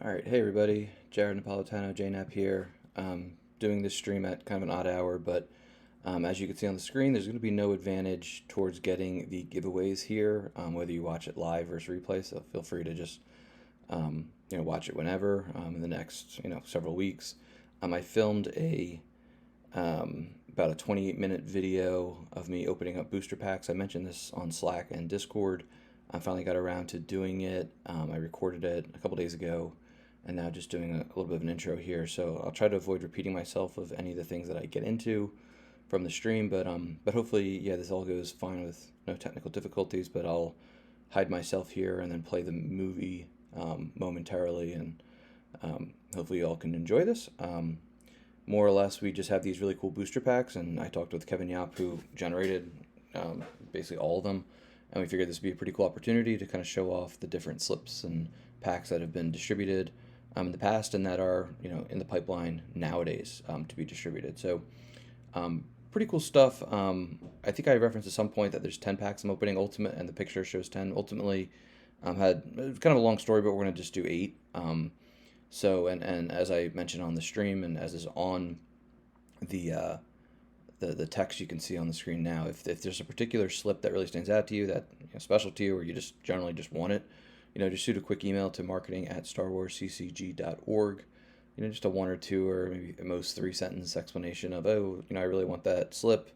All right, hey everybody, Jared Napolitano, JNAP here. Doing this stream at kind of an odd hour, but as you can see on the screen, there's going to be no advantage towards getting the giveaways here, whether you watch it live versus replay. So feel free to just watch it whenever in the next several weeks. I filmed about a 28-minute video of me opening up booster packs. I mentioned this on Slack and Discord. I finally got around to doing it. I recorded it a couple days ago, and now just doing a little bit of an intro here. So I'll try to avoid repeating myself of any of the things that I get into from the stream, but hopefully, yeah, this all goes fine with no technical difficulties. But I'll hide myself here and then play the movie momentarily, and hopefully you all can enjoy this. More or less, we just have these really cool booster packs, and I talked with Kevin Yap, who generated basically all of them, and we figured this would be a pretty cool opportunity to kind of show off the different slips and packs that have been distributed in the past and that are in the pipeline nowadays to be distributed. So pretty cool stuff. I think I referenced at some point that there's 10 packs I'm opening Ultimate, and the picture shows 10. Ultimately, had kind of a long story, but we're going to just do 8. So, and as I mentioned on the stream, and as is on the text you can see on the screen now, if there's a particular slip that really stands out to you, that special to you, or you just generally just want it, just shoot a quick email to marketing@starwarsccg.org. Just a 1 or 2 or maybe at most 3 sentence explanation of, oh, I really want that slip.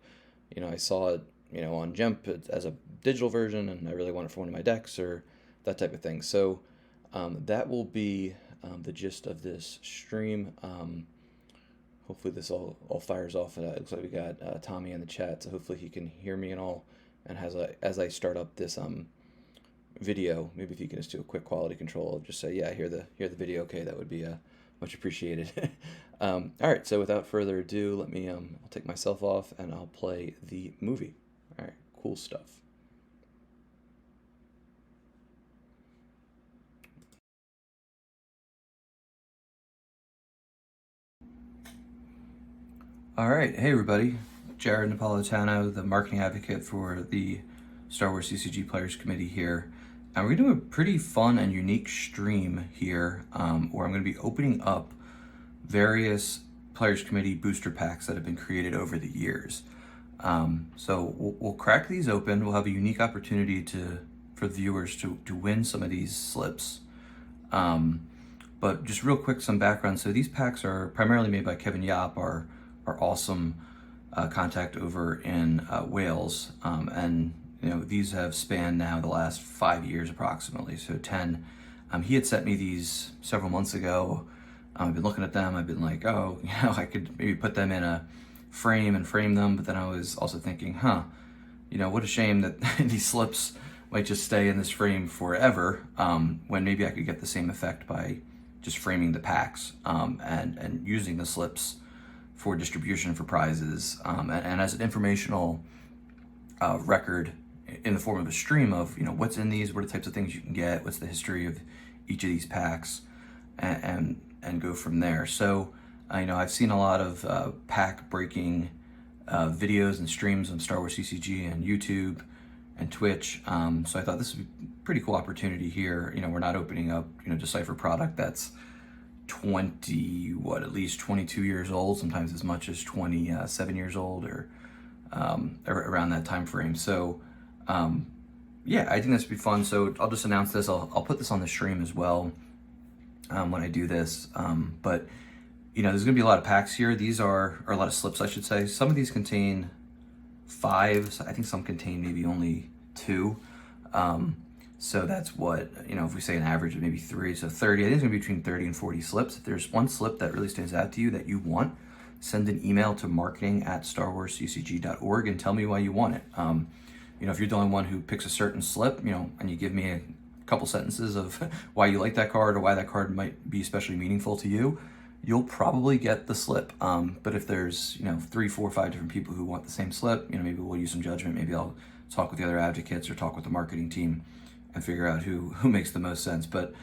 I saw it, on Jump as a digital version, and I really want it for one of my decks, or that type of thing. So that will be the gist of this stream. Hopefully this all fires off. It looks like we got Tommy in the chat, so hopefully he can hear me and all. And as I start up this video, maybe if you can just do a quick quality control, just say, yeah, hear the video. Okay, that would be much appreciated. All right, so without further ado, let me I'll take myself off and I'll play the movie. All right, cool stuff. All right, hey everybody, Jared Napolitano, the marketing advocate for the Star Wars CCG Players Committee here. And we're going to do a pretty fun and unique stream here where I'm going to be opening up various Players Committee booster packs that have been created over the years. So we'll crack these open. We'll have a unique opportunity for viewers to win some of these slips. But just real quick, some background. So these packs are primarily made by Kevin Yap, our awesome contact over in Wales. And these have spanned now the last 5 years approximately, so 10. He had sent me these several months ago. I've been looking at them. I've been like, oh, I could maybe put them in a frame and frame them. But then I was also thinking, what a shame that these slips might just stay in this frame forever, when maybe I could get the same effect by just framing the packs and using the slips for distribution for prizes and as an informational record in the form of a stream of what's in these, what are the types of things you can get, what's the history of each of these packs, and go from there. So I've seen a lot of pack breaking videos and streams on Star Wars CCG and YouTube and Twitch. So I thought this would be a pretty cool opportunity here. We're not opening up Decipher product that's at least 22 years old, sometimes as much as 27 years old, or around that time frame. So yeah, I think this would be fun. So I'll just announce this. I'll put this on the stream as well when I do this. But there's gonna be a lot of packs here. These are a lot of slips, I should say. Some of these contain 5. I think some contain maybe only 2. So that's what, if we say an average of maybe 3, so 30, I think it's gonna be between 30 and 40 slips. If there's one slip that really stands out to you that you want, send an email to marketing@starwarsccg.org and tell me why you want it. If you're the only one who picks a certain slip, and you give me a couple sentences of why you like that card or why that card might be especially meaningful to you, you'll probably get the slip. But if there's, 3, 4, 5 different people who want the same slip, maybe we'll use some judgment. Maybe I'll talk with the other advocates or talk with the marketing team and figure out who makes the most sense. But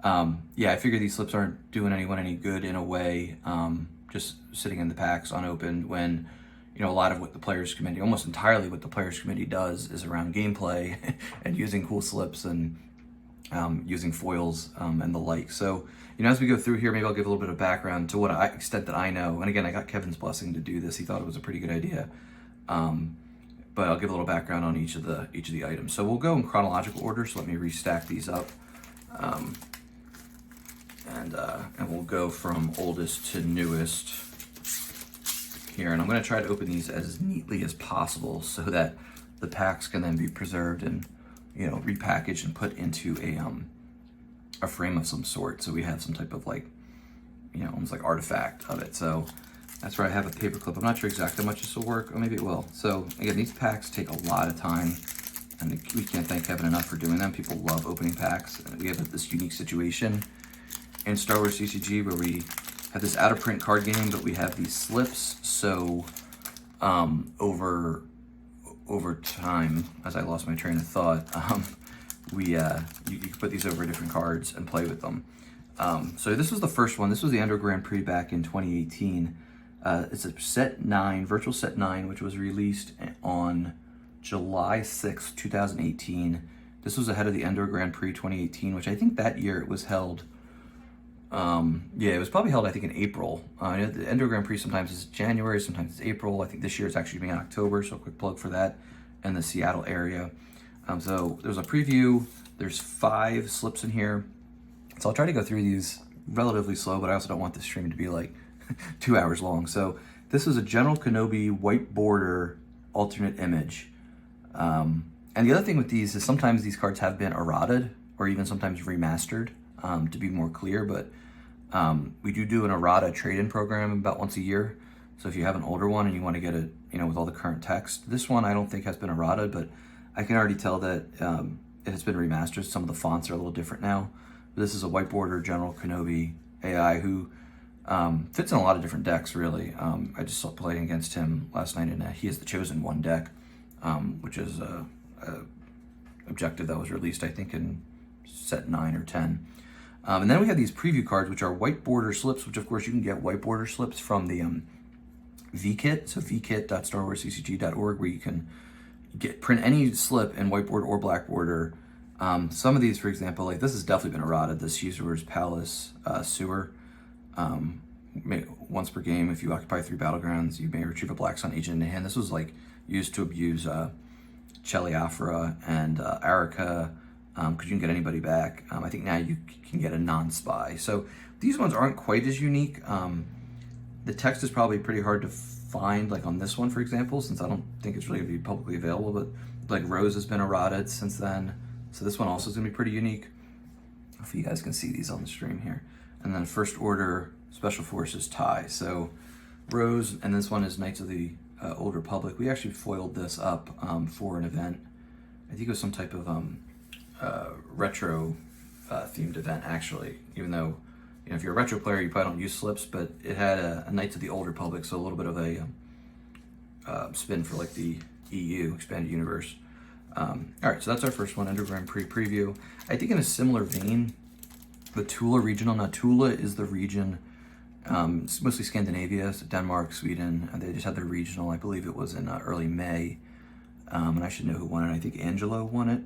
yeah, I figure these slips aren't doing anyone any good in a way, just sitting in the packs unopened, when a lot of what the Players Committee, almost entirely what the Players Committee does, is around gameplay and using cool slips and using foils and the like. So, as we go through here, maybe I'll give a little bit of background to what extent that I know. And again, I got Kevin's blessing to do this. He thought it was a pretty good idea. But I'll give a little background on each of the items. So we'll go in chronological order. So let me restack these up, and we'll go from oldest to newest here. And I'm going to try to open these as neatly as possible so that the packs can then be preserved and repackaged and put into a frame of some sort. So we have some type of almost like artifact of it. So that's where I have a paper clip. I'm not sure exactly how much this will work, or maybe it will. So again, these packs take a lot of time, and we can't thank Kevin enough for doing them. People love opening packs. We have this unique situation in Star Wars CCG where we have this out of print card game, but we have these slips. So over time, as I lost my train of thought, you can put these over different cards and play with them. So this was the first one. This was the Endo Grand Prix back in 2018. It's a set 9, virtual set 9, which was released on July 6, 2018. This was ahead of the Endo Grand Prix 2018, which I think that year it was held. It was probably held, I think, in April. The Endo Grand Prix sometimes is January, sometimes it's April. I think this year it's actually being October, so a quick plug for that in the Seattle area. So there's a preview. There's 5 slips in here. So I'll try to go through these relatively slow, but I also don't want the stream to be like 2 hours long. So this is a General Kenobi white border alternate image. And the other thing with these is sometimes these cards have been errated or even sometimes remastered to be more clear, but we do an errata trade-in program about once a year. So if you have an older one and you want to get it, with all the current text, this one I don't think has been errated, but I can already tell that it has been remastered. Some of the fonts are a little different now. But this is a white border General Kenobi AI who fits in a lot of different decks, really. I just saw playing against him last night, and he has the Chosen One deck, which is a objective that was released, I think, in set 9 or 10. And then we have these preview cards, which are white border slips, which of course you can get white border slips from the vkit, so vkit.starwarsccg.org, where you can print any slip in whiteboard or black border. Some of these, for example, like this has definitely been errated. This Usurer's Palace Sewer. Once per game, if you occupy 3 battlegrounds, you may retrieve a Black Sun agent in hand. This was used to abuse Cheliafra and Arica, because you can get anybody back. I think now you can get a non-spy. So these ones aren't quite as unique. The text is probably pretty hard to find, like on this one, for example, since I don't think it's really going to be publicly available, but like Rose has been errated since then. So this one also is going to be pretty unique. If you guys can see these on the stream here. And then First Order Special Forces tie. So Rose, and this one is Knights of the Old Republic. We actually foiled this up for an event. I think it was some type of retro themed event, actually, even though if you're a retro player you probably don't use slips, but it had a Knights of the Old Republic, so a little bit of a spin for like the EU expanded universe. All right, so that's our first one, Ender Grand Prix preview. I think in a similar vein, the Tula regional. Now Tula is the region, it's mostly Scandinavia, so Denmark, Sweden, and they just had their regional. I believe it was in early May, and I should know who won it. I think Angelo won it.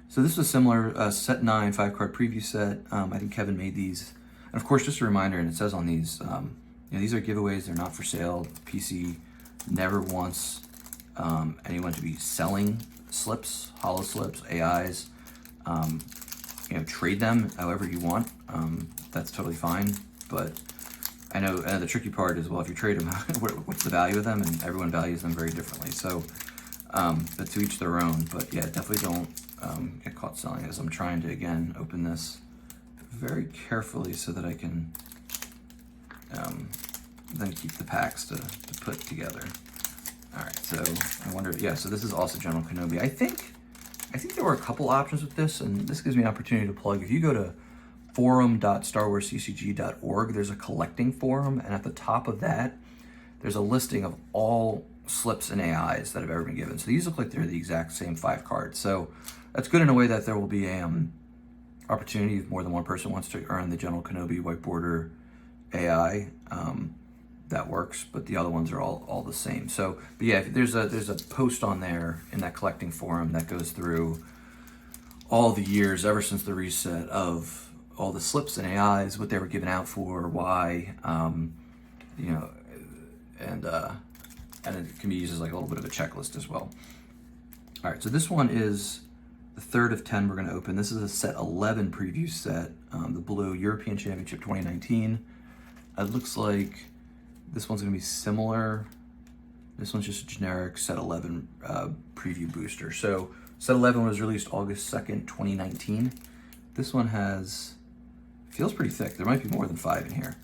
So this was similar, set 9, 5-card preview set. I think Kevin made these. And of course, just a reminder, and it says on these, these are giveaways, they're not for sale. PC never wants anyone to be selling slips, hollow slips, AIs. Trade them however you want. That's totally fine. But I know the tricky part is, well, if you trade them, what's the value of them? And everyone values them very differently. So, but to each their own. But yeah, definitely don't get caught selling it, as I'm trying to, again, open this very carefully so that I can then keep the packs to put together. All right, so I wonder, so this is also General Kenobi. I think there were a couple options with this, and this gives me an opportunity to plug. If you go to forum.starwarsccg.org, there's a collecting forum, and at the top of that, there's a listing of all slips and AIs that have ever been given. So these look like they're the exact same 5 cards. So that's good in a way that there will be a opportunity if more than one person wants to earn the General Kenobi white border AI. That works, but the other ones are all the same. So, but yeah, there's a post on there in that collecting forum that goes through all the years ever since the reset of all the slips and AIs, what they were given out for, why, you know, and it can be used as like a little bit of a checklist as well. All right, so this one is the third of 10 we're going to open. This is a set 11 preview set, the blue European Championship 2019. It looks like this one's going to be similar. This one's just a generic set 11 preview booster. So set 11 was released August 2nd, 2019. This one feels pretty thick. There might be more than 5 in here.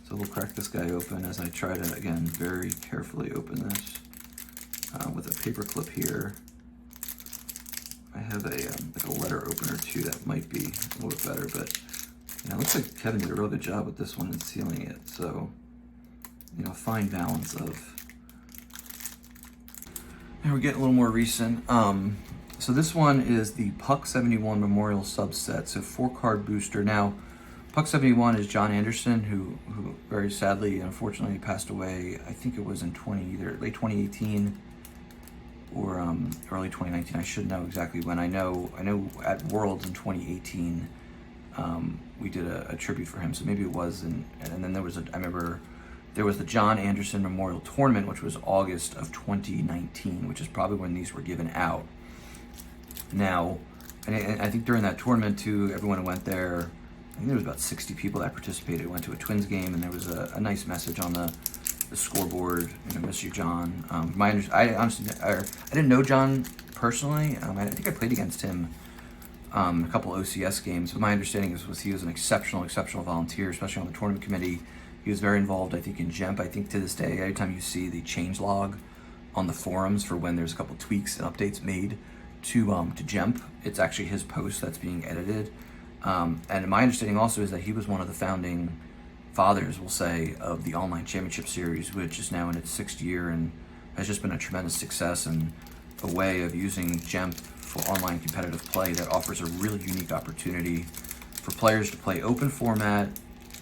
So we'll crack this guy open as I try to, again, very carefully open this with a paper clip here. I have like a letter opener too that might be a little bit better, but you know, it looks like Kevin did a real good job with this one in sealing it. So, you know, fine balance of. And we're getting a little more recent. So this one is the Puck 71 Memorial subset, so 4-card booster. Now, Puck 71 is John Anderson, who very sadly, unfortunately, passed away. I think it was in either late 2018 or early 2019. I should know exactly when. I know at Worlds in 2018, we did a tribute for him. So maybe it was, and then there was I remember there was the John Anderson Memorial Tournament, which was August of 2019, which is probably when these were given out. Now, and I think during that tournament too, everyone who went there, I think there was about 60 people that participated, went to a Twins game, and there was a nice message on the scoreboard, you know, miss you, John. I honestly, I didn't know John personally. I think I played against him a couple OCS games, but my understanding was he was an exceptional volunteer, especially on the tournament committee. He was very involved, I think, in GEMP. I think to this day, every time you see the change log on the forums for when there's a couple tweaks and updates made to GEMP, it's actually his post that's being edited. And my understanding also is that he was one of the founding fathers, we'll say, of the online championship series, which is now in its 6th year and has just been a tremendous success and a way of using GEMP for online competitive play that offers a really unique opportunity for players to play open format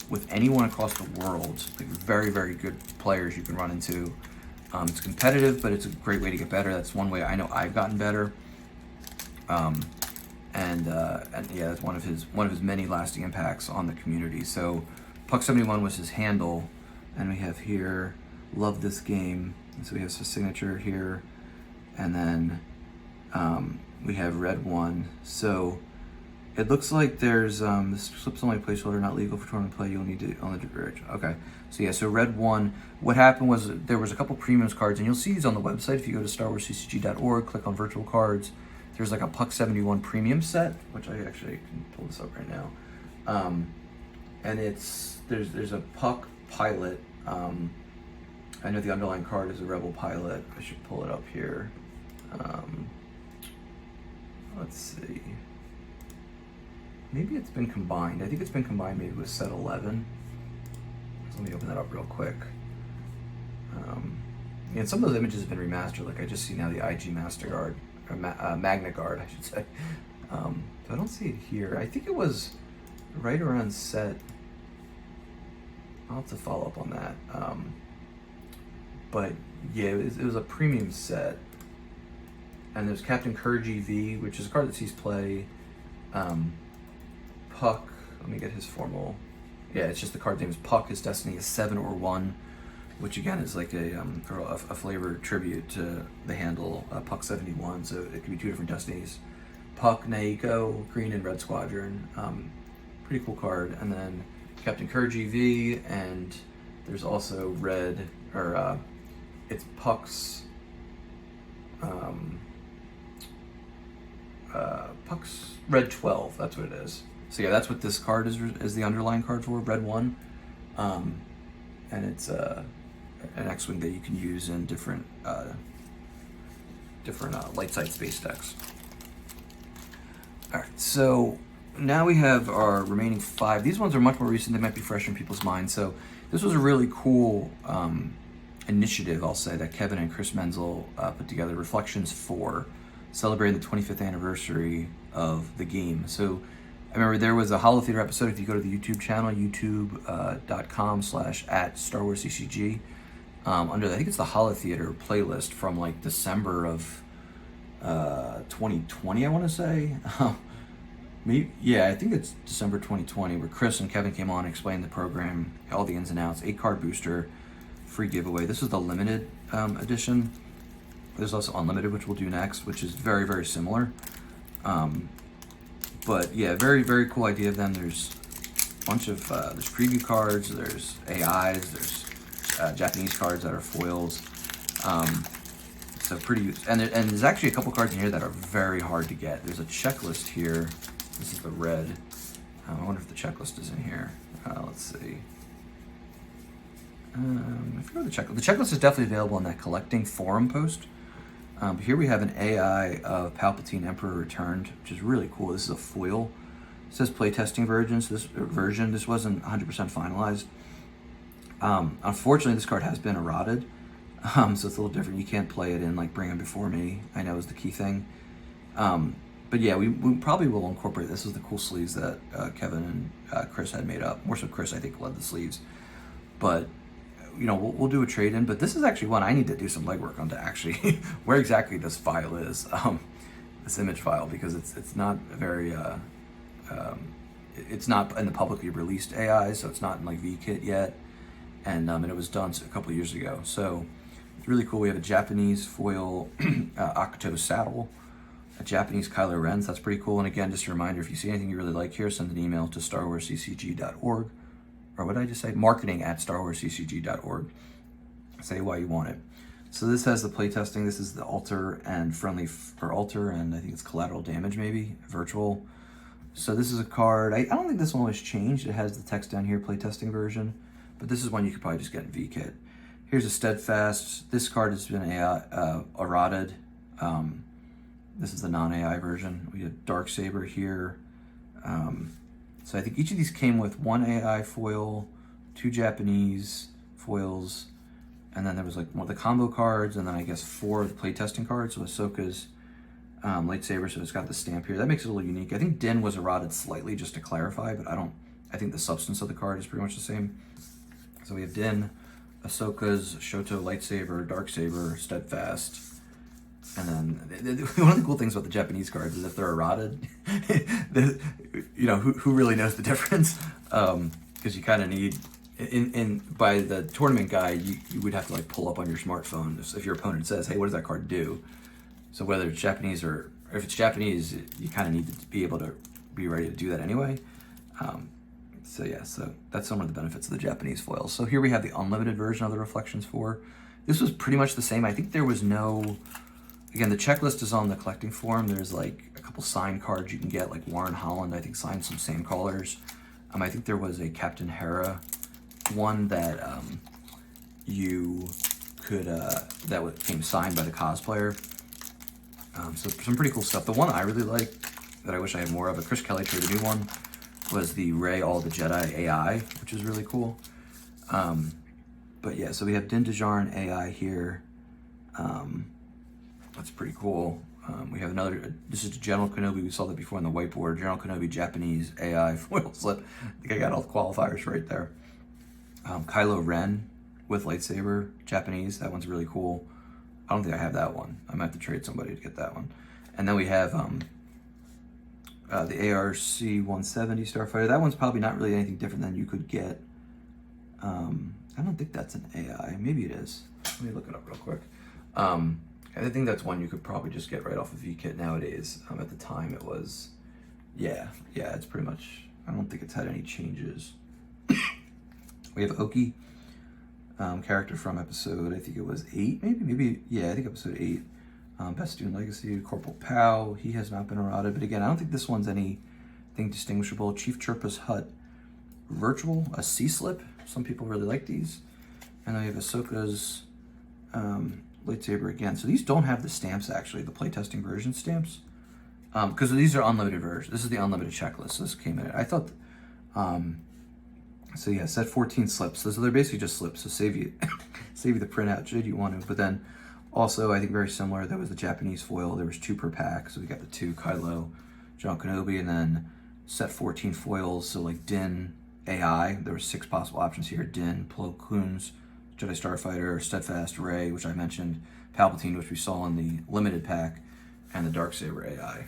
with anyone across the world, like very, very good players you can run into. It's competitive, but it's a great way to get better. That's one way I know I've gotten better. And yeah, that's one of his many lasting impacts on the community. So Puck 71 was his handle, and we have here, love this game. And so we have his signature here, and then we have red 1. So it looks like there's this slips only placeholder not legal for tournament play. You'll need to on the bridge. Okay, so yeah, so red 1. What happened was there was a couple premiums cards, and you'll see these on the website if you go to StarWarsCCG.org, click on virtual cards. There's like a Puck 71 premium set, which I actually can pull this up right now, and there's a Puck pilot. I know the underlying card is a Rebel pilot. I should pull it up here. Let's see. Maybe it's been combined. I think it's been combined maybe with set 11. So let me open that up real quick. And some of those images have been remastered. Like I just see now the IG Master Guard, or Magna Guard, I should say. So I don't see it here. I think it was right around set. I'll have to follow up on that. But yeah, it was a premium set. And there's Captain Courage EV, which is a card that sees play. Puck, let me get his formal. Yeah, it's just the card name is Puck. His destiny is 7 or 1, which again is like a flavored tribute to the handle Puck 71. So it could be 2 different destinies. Puck, Naiko, Green and Red Squadron. Pretty cool card. And then Captain Courage EV, and there's also red, or it's Puck's Puck's red 12. That's what it is. So yeah, that's what this card is the underlying card for, red 1, and it's an X-wing that you can use in different light side space decks. All right, so now we have our remaining 5. These ones are much more recent. They might be fresh in people's minds. So this was a really cool initiative, I'll say, that Kevin and Chris Menzel put together, Reflections 4, celebrating the 25th anniversary of the game. So I remember there was a Holo Theater episode. If you go to the YouTube channel, youtube.com/@StarWarsCCG, under I think it's the Holo Theater playlist from like December of 2020, I want to say. Maybe, yeah, I think it's December 2020, where Chris and Kevin came on, explained the program, all the ins and outs, 8-card booster, free giveaway. This is the limited edition. There's also unlimited, which we'll do next, which is very, very similar. But yeah, very, very cool idea of them. There's a bunch of, there's preview cards, there's AIs, there's Japanese cards that are foils. So pretty, and there's actually a couple cards in here that are very hard to get. There's a checklist here. This is the red. I wonder if the checklist is in here. Let's see. I forget the checklist. The checklist is definitely available in that collecting forum post. But here we have an AI of Palpatine Emperor Returned, which is really cool. This is a foil. It says playtesting version. So this wasn't 100% finalized. Unfortunately, this card has been errated. So it's a little different. You can't play it in like Bring Him Before Me, I know is the key thing. But yeah, we probably will incorporate this. Is the cool sleeves that Kevin and Chris had made up. More so Chris, I think, led the sleeves. But, you know, we'll do a trade-in. But this is actually one I need to do some legwork on to actually where exactly this file is, this image file, because it's not very, it's not in the publicly released AI, so it's not in like VKit yet. And it was done a couple of years ago. So it's really cool. We have a Japanese foil Akuto saddle, a Japanese Kylo Ren. So that's pretty cool. And again, just a reminder, if you see anything you really like here, send an email to starwarsccg.org. Or what did I just say? marketing@starwarsccg.org. Say why you want it. So this has the playtesting. This is the alter and friendly, or alter, and I think it's collateral damage maybe, virtual. So this is a card. I don't think this one was changed. It has the text down here, playtesting version. But this is one you could probably just get in VKit. Here's a Steadfast. This card has been errated. This is the non-AI version. We have Darksaber here. So I think each of these came with one AI foil, 2 Japanese foils, and then there was like one of the combo cards, and then I guess 4 of the playtesting cards. So Ahsoka's lightsaber, so it's got the stamp here. That makes it a little unique. I think Din was errated slightly, just to clarify, but I think the substance of the card is pretty much the same. So we have Din, Ahsoka's Shoto lightsaber, Darksaber, Steadfast. And then one of the cool things about the Japanese cards is if they're errated, you know, who really knows the difference? Because you kind of need, by the tournament guide, you would have to like pull up on your smartphone if your opponent says, hey, what does that card do? So whether it's Japanese or if it's Japanese, you kind of need to be able to be ready to do that anyway. So yeah, so that's some of the benefits of the Japanese foils. So here we have the unlimited version of the Reflections 4. This was pretty much the same. I think there was no, again, the checklist is on the collecting forum. There's like a couple signed cards you can get, like Warren Holland, I think, signed some same colors. I think there was a Captain Hera one that you could, that came signed by the cosplayer. So some pretty cool stuff. The one I really like that I wish I had more of, Chris Kelly traded a new one, was the Rey All the Jedi AI, which is really cool. But yeah, so we have Din Djarin AI here. That's pretty cool. We have another, this is General Kenobi. We saw that before on the whiteboard. General Kenobi Japanese AI foil slip. I think I got all the qualifiers right there. Kylo Ren with lightsaber, Japanese. That one's really cool. I don't think I have that one. I might have to trade somebody to get that one. And then we have the ARC 170 Starfighter. That one's probably not really anything different than you could get. I don't think that's an AI. Maybe it is. Let me look it up real quick. I think that's one you could probably just get right off of VKit nowadays. At the time it was, yeah, it's pretty much, I don't think it's had any changes. We have Oki, character from episode, I think it was 8, maybe, yeah, I think episode 8. Best Student Legacy, Corporal Pow, he has not been errated, but again, I don't think this one's anything distinguishable. Chief Chirpa's Hut, virtual, a C-slip. Some people really like these. And then we have Ahsoka's lightsaber again. So these don't have the stamps, actually, the playtesting version stamps, because these are unlimited versions. This is the unlimited checklist. So this came in. I thought, so yeah, set 14 slips. So they're basically just slips. So save you the printout should you want to. But then also, I think very similar, there was the Japanese foil. There was 2 per pack. So we got the 2 Kylo, John Kenobi, and then set 14 foils. So like Din AI, there were 6 possible options here. Din, Plo Koon's Jedi Starfighter, Steadfast, Rey, which I mentioned, Palpatine, which we saw in the limited pack, and the Darksaber AI.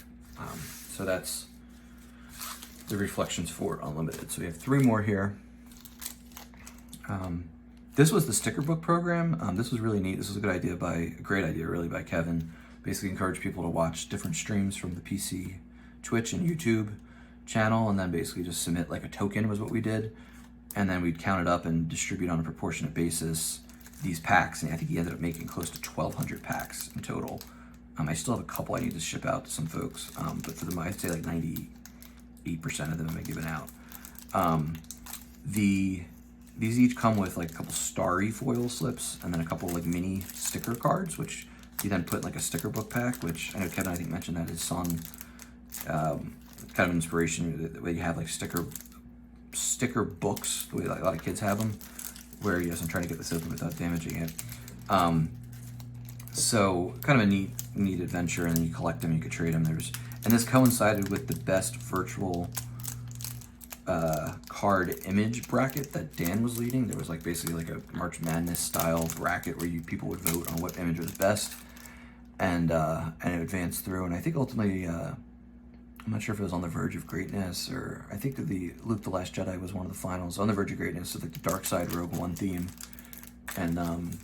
So that's the Reflections 4 Unlimited. So we have 3 more here. This was the sticker book program. This was really neat. This was a great idea really by Kevin. Basically encourage people to watch different streams from the PC, Twitch, and YouTube channel, and then basically just submit like a token was what we did. And then we'd count it up and distribute on a proportionate basis these packs. And I think he ended up making close to 1,200 packs in total. I still have a couple I need to ship out to some folks, but for them, I'd say like 98% of them have been given out. These each come with like a couple starry foil slips and then a couple like mini sticker cards, which you then put in like a sticker book pack, which I know Kevin, I think, mentioned that his son, kind of inspiration, the way you have like sticker books, the way like a lot of kids have them, where yes, I'm trying to get this open without damaging it. So kind of a neat adventure, and then you collect them, you could trade them. And this coincided with the best virtual card image bracket that Dan was leading. There was like basically like a March Madness style bracket where people would vote on what image was best, and it advanced through. And I think ultimately, I'm not sure if it was On the Verge of Greatness, or I think that the Luke the Last Jedi was one of the finals. On the Verge of Greatness, so like the Dark Side Rogue One theme, and I'm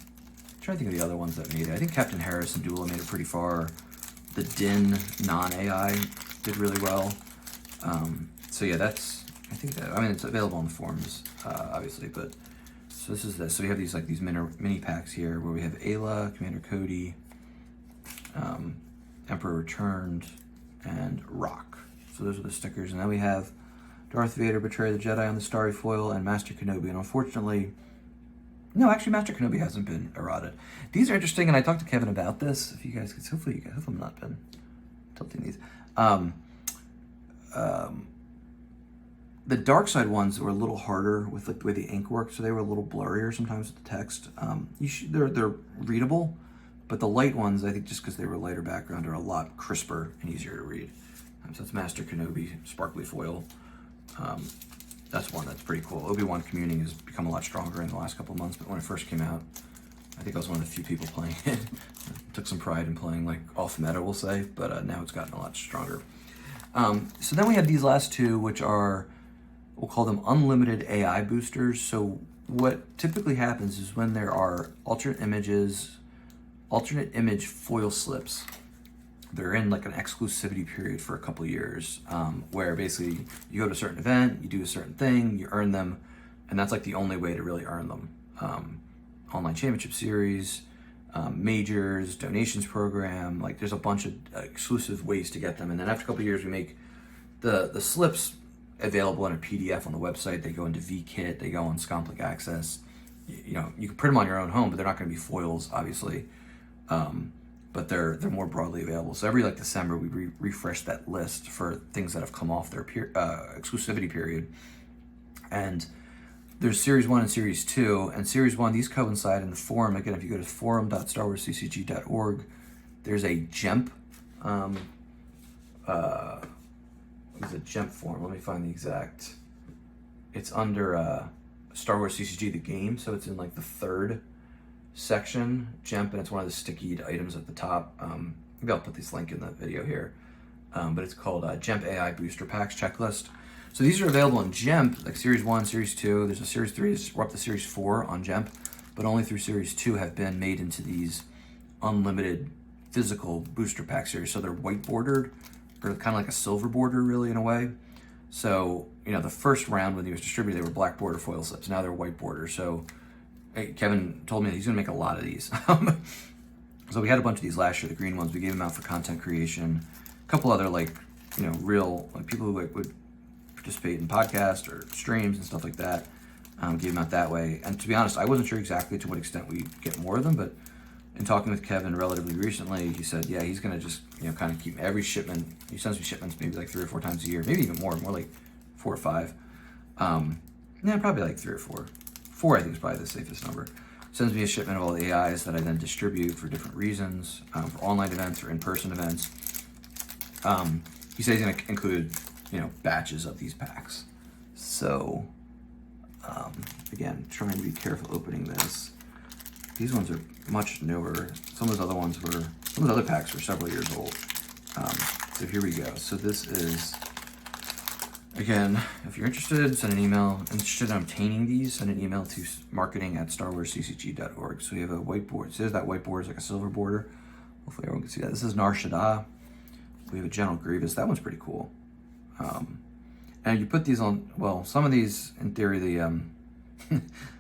trying to think of the other ones that made it. I think Captain Harris and Dula made it pretty far. The Din non-AI did really well. So yeah, I think it's available on the forums, obviously, but so this is this. So we have these mini packs here where we have Ayla, Commander Cody, Emperor Returned, and Rock. So those are the stickers. And then we have Darth Vader, Betray the Jedi on the Starry Foil, and Master Kenobi. And unfortunately, no, actually Master Kenobi hasn't been errated. These are interesting, and I talked to Kevin about this. If you guys could, hopefully I'm not been tilting these. The dark side ones were a little harder with like the way the ink worked, so they were a little blurrier sometimes with the text. They're readable, but the light ones, I think just because they were lighter background, are a lot crisper and easier to read. So that's Master Kenobi, sparkly foil. That's one that's pretty cool. Obi-Wan Communing has become a lot stronger in the last couple of months, but when it first came out, I think I was one of the few people playing it. Took some pride in playing like off meta, we'll say, but now it's gotten a lot stronger. So then we have these last two, which are, we'll call them unlimited AI boosters. So what typically happens is when there are alternate image foil slips, they're in like an exclusivity period for a couple years, where basically you go to a certain event, you do a certain thing, you earn them, and that's like the only way to really earn them. Online championship series, majors, donations program, like there's a bunch of exclusive ways to get them. And then after a couple of years, we make the slips available in a PDF on the website. They go into VKit, they go on Scomplic Access. You can print them on your own home, but they're not going to be foils, obviously. But they're more broadly available. So every like December, we refresh that list for things that have come off their exclusivity period. And there's Series 1 and Series 2. And Series 1, these coincide in the forum. Again, if you go to forum.starwarsccg.org, there's a GEMP. It's a GEMP forum. Let me find the exact. It's under Star Wars CCG, the game. So it's in like the third section, GEMP, and it's one of the sticky items at the top. Maybe I'll put this link in the video here. But it's called GEMP AI Booster Packs Checklist. So these are available in GEMP, like Series 1, Series 2. There's a Series 3, we're up to Series 4 on GEMP, but only through Series 2 have been made into these unlimited physical booster pack series. So they're white bordered, or kind of like a silver border, really, in a way. So, the first round when they was distributed, they were black border foil slips. Now they're white border. So Kevin told me that he's going to make a lot of these. So we had a bunch of these last year, the green ones. We gave them out for content creation. A couple other, real people who would participate in podcasts or streams and stuff like that. Gave them out that way. And to be honest, I wasn't sure exactly to what extent we get more of them, but in talking with Kevin relatively recently, he said, yeah, he's going to just, kind of keep every shipment. He sends me shipments maybe like 3 or 4 times a year, maybe even more like 4 or 5. Probably like 3 or 4. 4, I think, is probably the safest number. Sends me a shipment of all the AIs that I then distribute for different reasons, for online events or in-person events. He says he's going to include, batches of these packs. So, again, trying to be careful opening this. These ones are much newer. Some of those other packs were several years old. So here we go. So this is, again, if you're interested, send an email. Interested in obtaining these, send an email to marketing@starwarsccg.org. So we have a whiteboard. So there's that whiteboard, it's like a silver border. Hopefully everyone can see that. This is Nar Shaddaa. We have a General Grievous. That one's pretty cool. And you put these on, well, some of these, in theory, the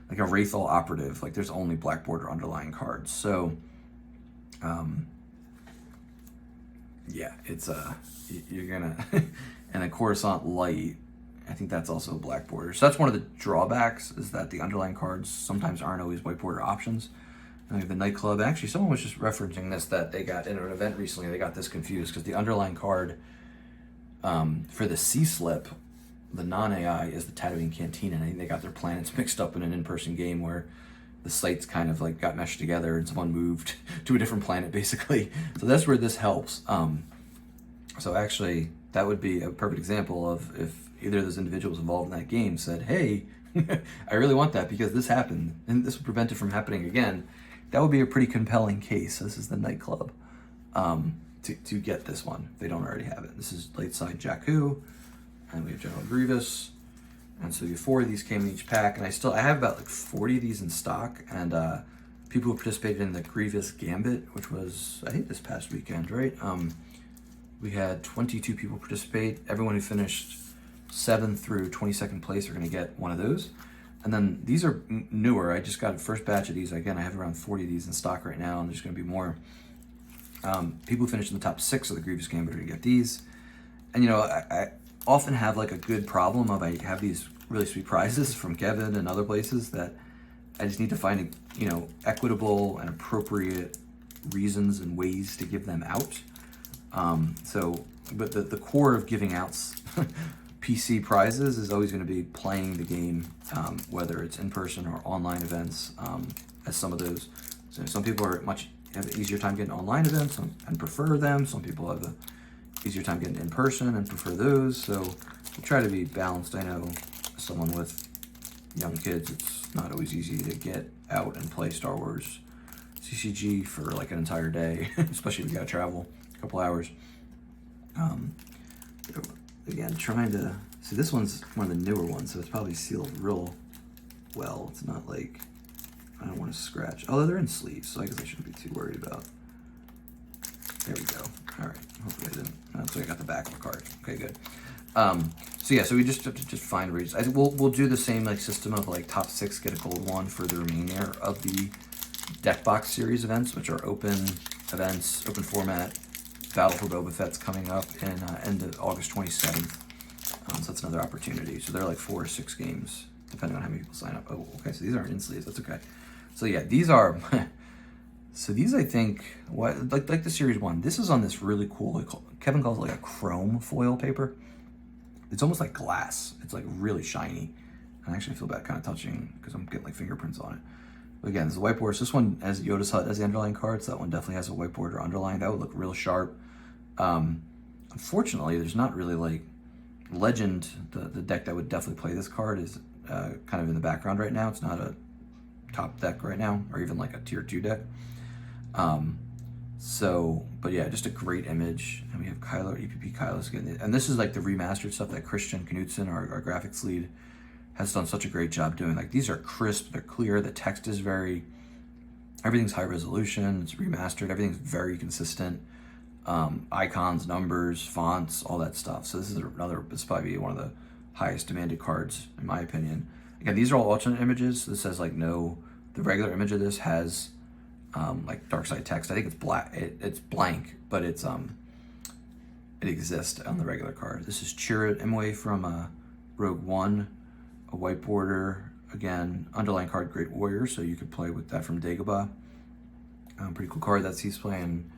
like a Wraithal operative, like there's only black border underlying cards. So, yeah, it's you're gonna, and a Coruscant Light, I think that's also a black border. So that's one of the drawbacks, is that the underlying cards sometimes aren't always white border options. And we have the Nightclub. Actually, someone was just referencing this, that they got in an event recently, they got this confused because the underlying card for the C-Slip, the non-AI, is the Tatooine Cantina. And I think they got their planets mixed up in an in-person game where the sites kind of like got meshed together and someone moved to a different planet, basically. So that's where this helps. So actually, that would be a perfect example of if either of those individuals involved in that game said, hey, I really want that because this happened, and this would prevent it from happening again. That would be a pretty compelling case. This is the Nightclub, to get this one if they don't already have it. This is Late Side Jakku, and we have General Grievous. And so 4 of these came in each pack, and I have about like 40 of these in stock. And people who participated in the Grievous Gambit, which was, I think, this past weekend, right? We had 22 people participate. Everyone who finished 7th through 22nd place are going to get one of those. And then these are newer. I just got a first batch of these. Again, I have around 40 of these in stock right now, and there's going to be more. People who finished in the top 6 of the Grievous Gambit are going to get these. And, you know, I often have like a good problem of, I have these really sweet prizes from Kevin and other places that I just need to find, you know, equitable and appropriate reasons and ways to give them out. But the core of giving out PC prizes is always going to be playing the game, whether it's in person or online events, as some of those. So some people have an easier time getting online events and prefer them. Some people have an easier time getting in person and prefer those. So we try to be balanced. I know someone with young kids, it's not always easy to get out and play Star Wars CCG for like an entire day, especially if you gotta travel a couple hours. Again, trying to see, this one's one of the newer ones, so it's probably sealed real well. It's not like, I don't want to scratch. Although they're in sleeves, so I guess I shouldn't be too worried about. There we go. All right. Hopefully I didn't. So I got the back of the card. Okay, good. So yeah, so we just have to find reasons. We'll do the same like system of like top 6 get a gold one for the remainder of the deck box series events, which are open events, open format. Battle for Boba Fett's coming up in end of August 27th. So that's another opportunity. So they're like 4 or 6 games, depending on how many people sign up. Oh, okay. So these aren't in sleeves. That's okay. So yeah, these are. So these, I think, like the series 1. This is on this really cool. Kevin calls it like a chrome foil paper. It's almost like glass. It's like really shiny. And actually, I feel bad kind of touching because I'm getting like fingerprints on it. But again, this is a whiteboard. So this one has Yoda's Hut as the underlying cards. That one definitely has a whiteboard or underlying. That would look real sharp. Unfortunately, there's not really like Legend. The deck that would definitely play this card is kind of in the background right now. It's not a top deck right now, or even like a tier 2 deck. But yeah, just a great image. And we have Kylo, EPP Kylo's getting it. And this is like the remastered stuff that Christian Knudsen, our graphics lead, has done such a great job doing. Like, these are crisp, they're clear, the text is everything's high resolution, it's remastered, everything's very consistent. Icons, numbers, fonts, all that stuff. So this is probably one of the highest demanded cards, in my opinion. Again, these are all alternate images. This says like the regular image of this has like dark side text. I think it's black. It's blank, but it exists on the regular card. This is Chirrut Imwe from Rogue One, a white border. Again, underlying card, Great Warrior, so you could play with that from Dagobah. Pretty cool card that he's playing.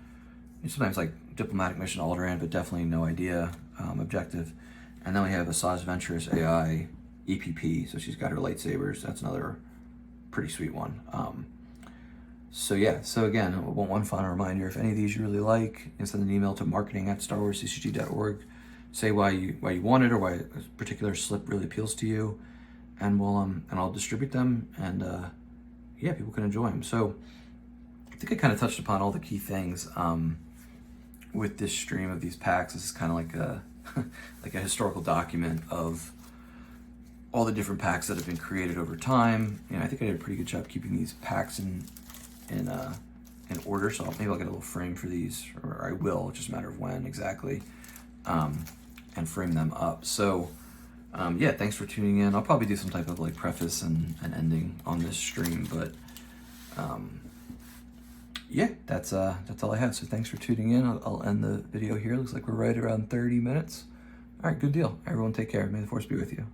Sometimes like Diplomatic Mission Alderaan, but definitely no idea objective. And then we have Asajj Ventress AI EPP, so she's got her lightsabers. That's another pretty sweet one. So yeah, so again, one final reminder, if any of these you really like, you can send an email to marketing@starwarsccg.org. Say why you want it or why a particular slip really appeals to you, and I'll distribute them, and yeah, people can enjoy them. So I think I kind of touched upon all the key things. with this stream of these packs. This is kind of like a like a historical document of all the different packs that have been created over time. You know, I think I did a pretty good job keeping these packs in order, so maybe I'll get a little frame for these, or I will, it's just a matter of when exactly, and frame them up. So yeah, thanks for tuning in. I'll probably do some type of like preface and ending on this stream, but yeah, that's all I have. So thanks for tuning in. I'll end the video here. Looks like we're right around 30 minutes. All right, good deal. Everyone take care. May the force be with you.